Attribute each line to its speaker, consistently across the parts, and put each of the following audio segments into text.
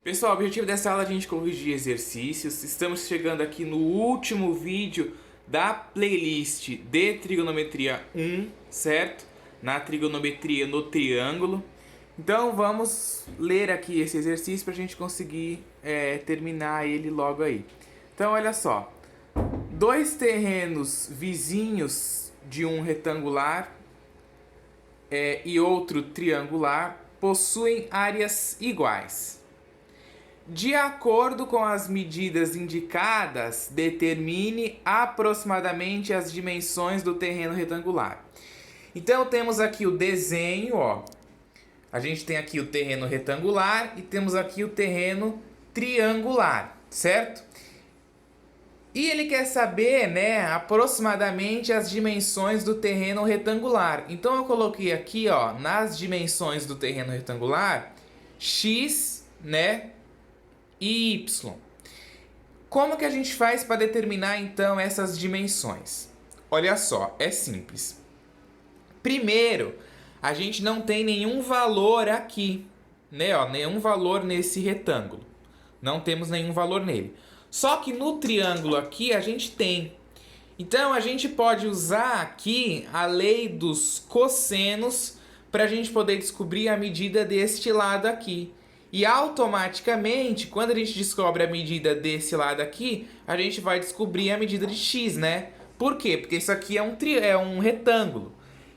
Speaker 1: Pessoal, o objetivo dessa aula é a gente corrigir exercícios. Estamos chegando aqui no último vídeo da playlist de trigonometria 1, certo? Na trigonometria no triângulo. Então vamos ler aqui esse exercício para a gente conseguir terminar ele logo aí. Então olha só, dois terrenos vizinhos de um retangular e outro triangular possuem áreas iguais. De acordo com as medidas indicadas, determine aproximadamente as dimensões do terreno retangular. Então temos aqui o desenho, ó. A gente tem aqui o terreno retangular e temos aqui o terreno triangular, certo? E ele quer saber, né, aproximadamente as dimensões do terreno retangular. Então eu coloquei aqui, ó, nas dimensões do terreno retangular, x, né, e y. Como que a gente faz para determinar então essas dimensões? Olha só, é simples. Primeiro, a gente não tem nenhum valor aqui, né? Ó, nenhum valor nesse retângulo. Não temos nenhum valor nele. Só que no triângulo aqui a gente tem. Então a gente pode usar aqui a lei dos cossenos para a gente poder descobrir a medida deste lado aqui. E automaticamente, quando a gente descobre a medida desse lado aqui, a gente vai descobrir a medida de x, né? Por quê? Porque isso aqui é um retângulo.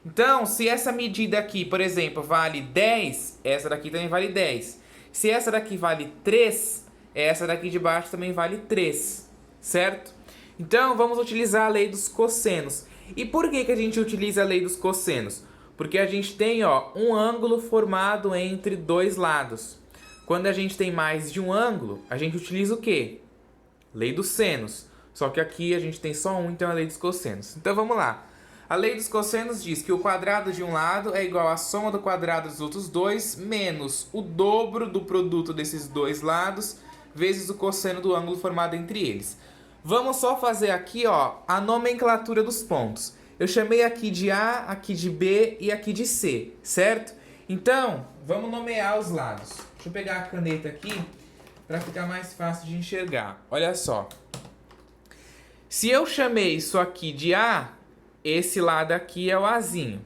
Speaker 1: Então, se essa medida aqui, por exemplo, vale 10, essa daqui também vale 10. Se essa daqui vale 3, essa daqui de baixo também vale 3, certo? Então, vamos utilizar a lei dos cossenos. E por que a gente utiliza a lei dos cossenos? Porque a gente tem, ó, um ângulo formado entre dois lados. Quando a gente tem mais de um ângulo, a gente utiliza o quê? Lei dos senos. Só que aqui a gente tem só um, então é a lei dos cossenos. Então vamos lá. A lei dos cossenos diz que o quadrado de um lado é igual à soma do quadrado dos outros dois, menos o dobro do produto desses dois lados, vezes o cosseno do ângulo formado entre eles. Vamos só fazer aqui, ó, a nomenclatura dos pontos. Eu chamei aqui de A, aqui de B e aqui de C, certo? Então, vamos nomear os lados. Deixa eu pegar a caneta aqui para ficar mais fácil de enxergar. Olha só. Se eu chamei isso aqui de A, esse lado aqui é o Azinho.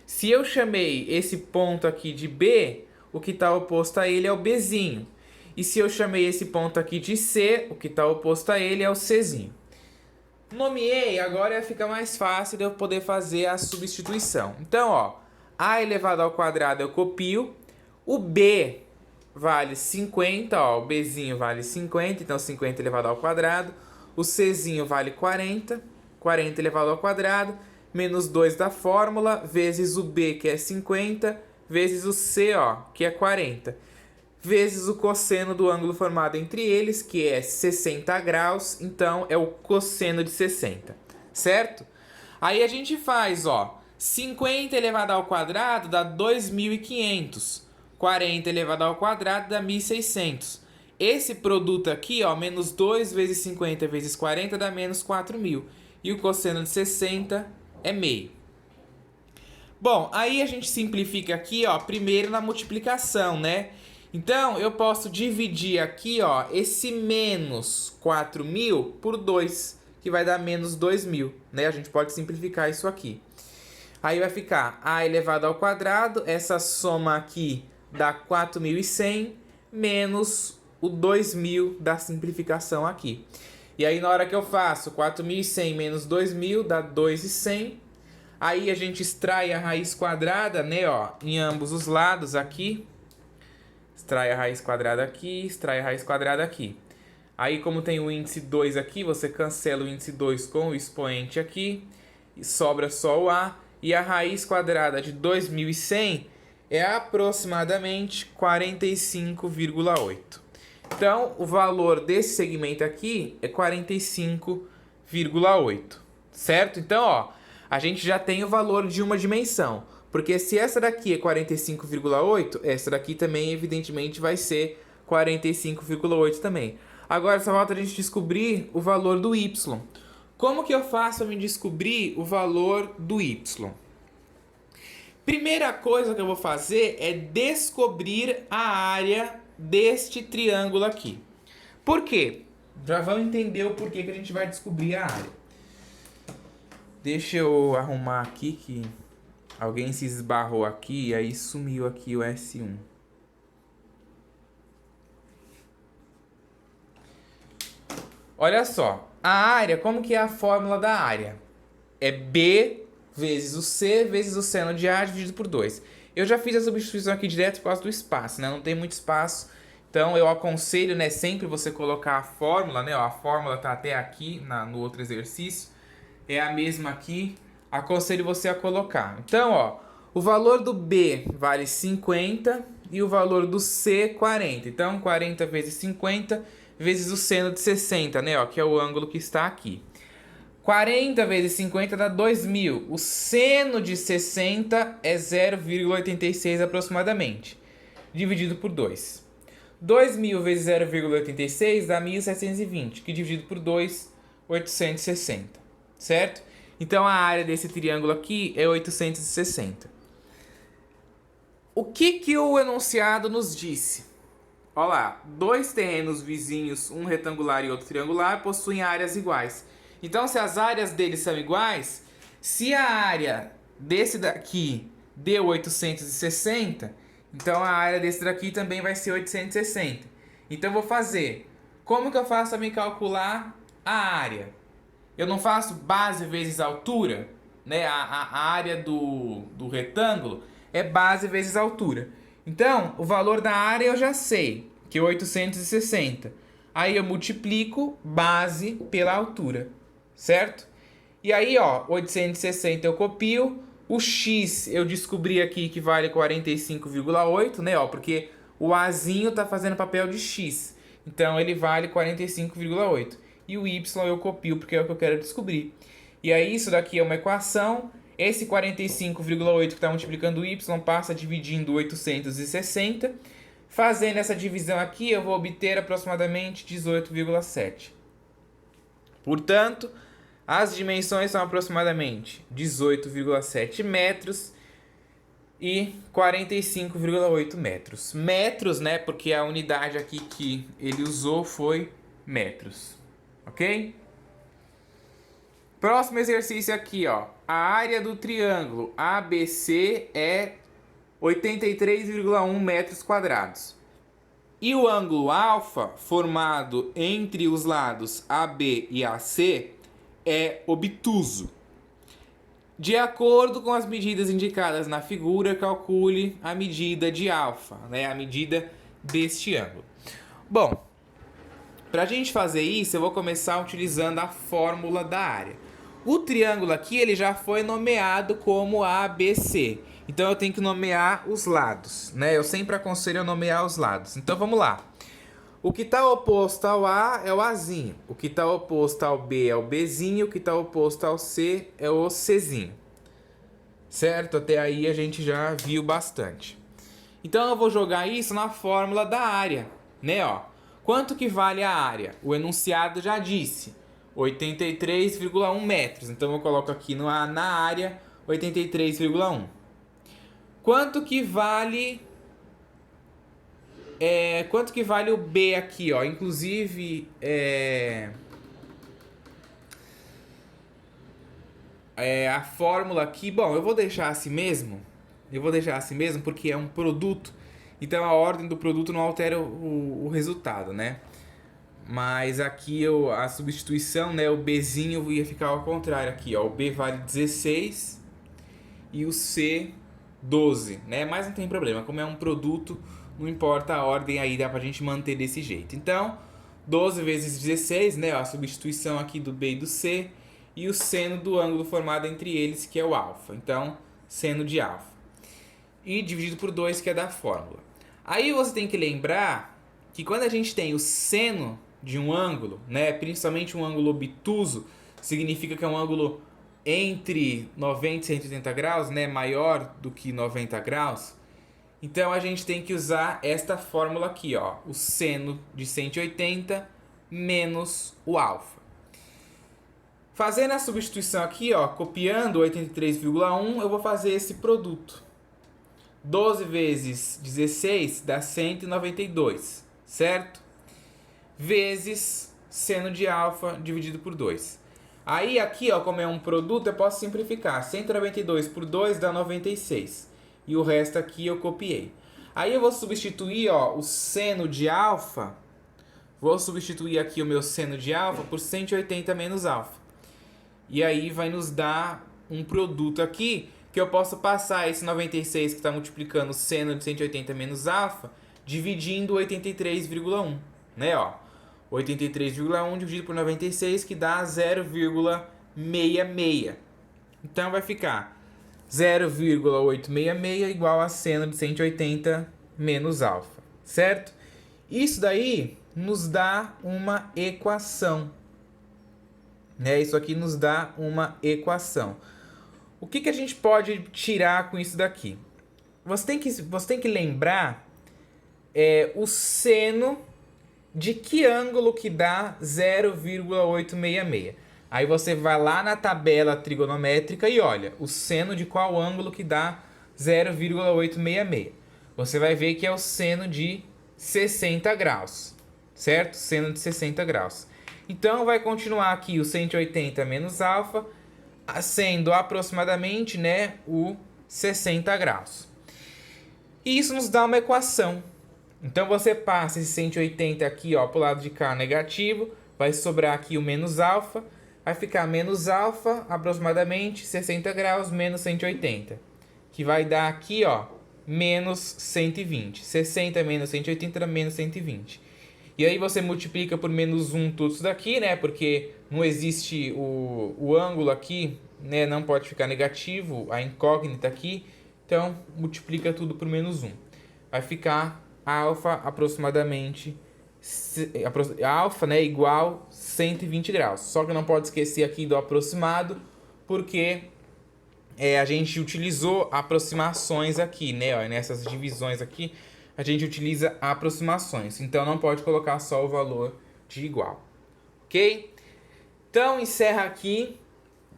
Speaker 1: Se eu chamei esse ponto aqui de B, o que está oposto a ele é o Bzinho. E se eu chamei esse ponto aqui de C, o que está oposto a ele é o Czinho. Nomeei, agora fica mais fácil de eu poder fazer a substituição. Então, ó, A elevado ao quadrado eu copio. O B vale 50, ó, o Bzinho vale 50, então 50 elevado ao quadrado. O Czinho vale 40, 40 elevado ao quadrado, menos 2 da fórmula, vezes o B, que é 50, vezes o C, ó, que é 40, vezes o cosseno do ângulo formado entre eles, que é 60 graus, então é o cosseno de 60, certo? Aí a gente faz, ó, 50 elevado ao quadrado dá 2.500. 40 elevado ao quadrado dá 1.600. Esse produto aqui, ó, menos 2 vezes 50 vezes 40 dá menos 4.000. E o cosseno de 60 é meio. Bom, aí a gente simplifica aqui, ó, primeiro na multiplicação, né? Então, eu posso dividir aqui, ó, esse menos 4.000 por 2, que vai dar menos 2.000, né? A gente pode simplificar isso aqui. Aí vai ficar A elevado ao quadrado, essa soma aqui dá 4.100, menos o 2.000 da simplificação aqui. E aí na hora que eu faço 4.100 menos 2.000 dá 2.100. Aí a gente extrai a raiz quadrada, né, ó, em ambos os lados aqui. Extrai a raiz quadrada aqui, extrai a raiz quadrada aqui. Aí como tem o índice 2 aqui, você cancela o índice 2 com o expoente aqui. E sobra só o A. E a raiz quadrada de 2.100 é aproximadamente 45,8. Então, o valor desse segmento aqui é 45,8, certo? Então, ó, a gente já tem o valor de uma dimensão, porque se essa daqui é 45,8, essa daqui também, evidentemente, vai ser 45,8 também. Agora, só falta a gente descobrir o valor do y. Como que eu faço para me descobrir o valor do y? Primeira coisa que eu vou fazer é descobrir a área deste triângulo aqui. Por quê? Já vamos entender o porquê que a gente vai descobrir a área. Deixa eu arrumar aqui que alguém se esbarrou aqui e aí sumiu aqui o S1. Olha só, a área, como que é a fórmula da área? É B vezes o C vezes o seno de A dividido por 2. Eu já fiz a substituição aqui direto por causa do espaço, né? Não tem muito espaço, então eu aconselho, né, sempre você colocar a fórmula, né? Ó, a fórmula tá até aqui no outro exercício, é a mesma aqui. Aconselho você a colocar. Então, ó, o valor do B vale 50 e o valor do C 40. Então, 40 vezes 50 vezes o seno de 60, né, ó, que é o ângulo que está aqui. 40 vezes 50 dá 2.000. O seno de 60 é 0,86 aproximadamente, dividido por 2. 2.000 vezes 0,86 dá 1.720, que dividido por 2, 860, certo? Então a área desse triângulo aqui é 860. O que o enunciado nos disse? Olha lá, dois terrenos vizinhos, um retangular e outro triangular, possuem áreas iguais. Então, se as áreas deles são iguais, se a área desse daqui deu 860, então a área desse daqui também vai ser 860. Então, eu vou fazer. Como que eu faço para me calcular a área? Eu não faço base vezes altura, né? A área do retângulo é base vezes altura. Então, o valor da área eu já sei, que é 860. Aí eu multiplico base pela altura, certo? E aí, ó, 860 eu copio. O x eu descobri aqui que vale 45,8, né? Ó, porque o azinho tá fazendo papel de x. Então, ele vale 45,8. E o y eu copio porque é o que eu quero descobrir. E aí, isso daqui é uma equação. Esse 45,8 que está multiplicando o y passa dividindo 860. Fazendo essa divisão aqui, eu vou obter aproximadamente 18,7. Portanto, as dimensões são aproximadamente 18,7 metros e 45,8 metros. Metros, né? Porque a unidade aqui que ele usou foi metros. Ok? Próximo exercício aqui, ó. A área do triângulo ABC é 83,1 metros quadrados. E o ângulo alfa, formado entre os lados AB e AC, é obtuso. De acordo com as medidas indicadas na figura, calcule a medida de alfa, né? A medida deste ângulo. Bom, para a gente fazer isso, eu vou começar utilizando a fórmula da área. O triângulo aqui ele já foi nomeado como ABC. Então eu tenho que nomear os lados, né? Eu sempre aconselho a nomear os lados. Então vamos lá. O que está oposto ao A é o Azinho. O que está oposto ao B é o Bzinho. O que está oposto ao C é o Czinho. Certo? Até aí a gente já viu bastante. Então eu vou jogar isso na fórmula da área, né? Ó, quanto que vale a área? O enunciado já disse. 83,1 metros. Então eu coloco aqui na área 83,1. Quanto que vale o B aqui, ó? Inclusive a fórmula aqui, bom, eu vou deixar assim mesmo. Eu vou deixar assim mesmo porque é um produto. Então a ordem do produto não altera o resultado, né? Mas aqui a substituição, né, o Bzinho ia ficar ao contrário aqui, ó. O B vale 16 e o C 12, né? Mas não tem problema, como é um produto, não importa a ordem aí, dá pra gente manter desse jeito. Então, 12 vezes 16, né, ó, a substituição aqui do B e do C e o seno do ângulo formado entre eles, que é o alfa. Então, seno de alfa. E dividido por 2, que é da fórmula. Aí você tem que lembrar que quando a gente tem o seno de um ângulo, né, principalmente um ângulo obtuso, significa que é um ângulo entre 90 e 180 graus, né, maior do que 90 graus. Então a gente tem que usar esta fórmula aqui, ó, o seno de 180 menos o alfa. Fazendo a substituição aqui, ó, copiando 83,1, eu vou fazer esse produto. 12 vezes 16 dá 192, certo? Vezes seno de alfa dividido por 2. Aí aqui, ó, como é um produto, eu posso simplificar. 192 por 2 dá 96. E o resto aqui eu copiei. Aí eu vou substituir, ó, o seno de alfa. Vou substituir aqui o meu seno de alfa por 180 menos alfa. E aí vai nos dar um produto aqui que eu posso passar esse 96 que está multiplicando o seno de 180 menos alfa, dividindo 83,1, né, ó. 83,1 dividido por 96 que dá 0,66. Então vai ficar 0,866 igual a seno de 180 menos alfa, certo? Isso daí nos dá uma equação, né? Isso aqui nos dá uma equação. O que a gente pode tirar com isso daqui? Você tem que lembrar o seno de que ângulo que dá 0,866. Aí você vai lá na tabela trigonométrica e olha o seno de qual ângulo que dá 0,866. Você vai ver que é o seno de 60 graus, certo? Seno de 60 graus. Então vai continuar aqui o 180 menos alfa, sendo aproximadamente, né, o 60 graus. E isso nos dá uma equação. Então você passa esse 180 aqui, ó, pro lado de cá negativo, vai sobrar aqui o menos alfa, vai ficar menos alfa, aproximadamente 60 graus menos 180, que vai dar aqui, ó, menos 120. 60 menos 180 dá menos 120. E aí você multiplica por menos 1 tudo isso daqui, né? Porque não existe o ângulo aqui, né? Não pode ficar negativo, a incógnita aqui. Então, multiplica tudo por menos 1. Vai ficar alfa aproximadamente... alfa, né, igual 120 graus. Só que não pode esquecer aqui do aproximado, porque a gente utilizou aproximações aqui, né? Ó, nessas divisões aqui, a gente utiliza aproximações. Então, não pode colocar só o valor de igual. Ok? Então, encerra aqui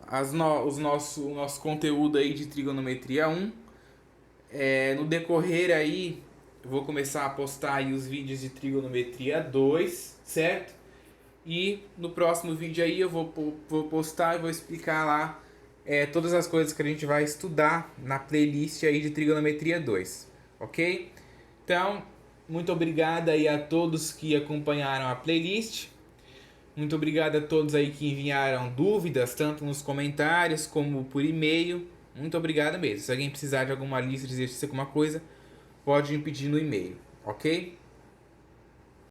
Speaker 1: o nosso conteúdo aí de trigonometria 1. No decorrer aí, eu vou começar a postar aí os vídeos de trigonometria 2, certo? E no próximo vídeo aí eu vou postar e vou explicar lá todas as coisas que a gente vai estudar na playlist aí de trigonometria 2, ok? Então, muito obrigado aí a todos que acompanharam a playlist. Muito obrigado a todos aí que enviaram dúvidas, tanto nos comentários como por e-mail. Muito obrigado mesmo. Se alguém precisar de alguma lista de exercício, alguma coisa, pode me pedir no e-mail, ok?